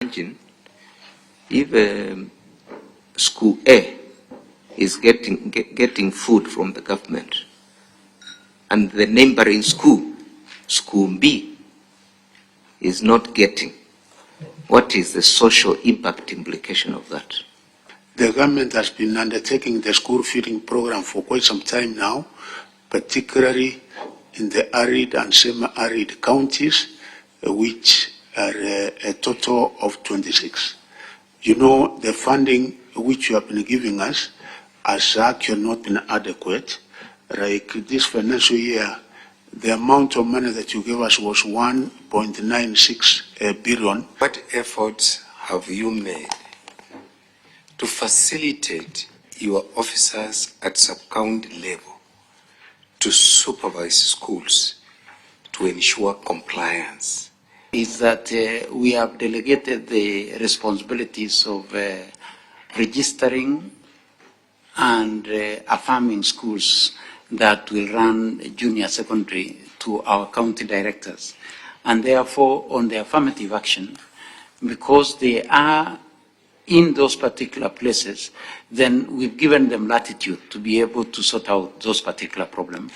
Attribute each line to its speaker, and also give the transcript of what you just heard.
Speaker 1: Imagine if school A is getting food from the government, and the neighboring school B, is not getting. What is the social impact implication of that?
Speaker 2: The government has been undertaking the school feeding program for quite some time now, particularly in the arid and semi-arid counties, which are a total of 26. You know, the funding which you have been giving us has actually not been adequate. Like this financial year, the amount of money that you gave us was 1.96 billion.
Speaker 3: What efforts have you made to facilitate your officers at sub-county level to supervise schools to ensure compliance?
Speaker 4: Is that we have delegated the responsibilities of registering and affirming schools that will run junior secondary to our county directors. And therefore, on the affirmative action, because they are in those particular places, then we've given them latitude to be able to sort out those particular problems.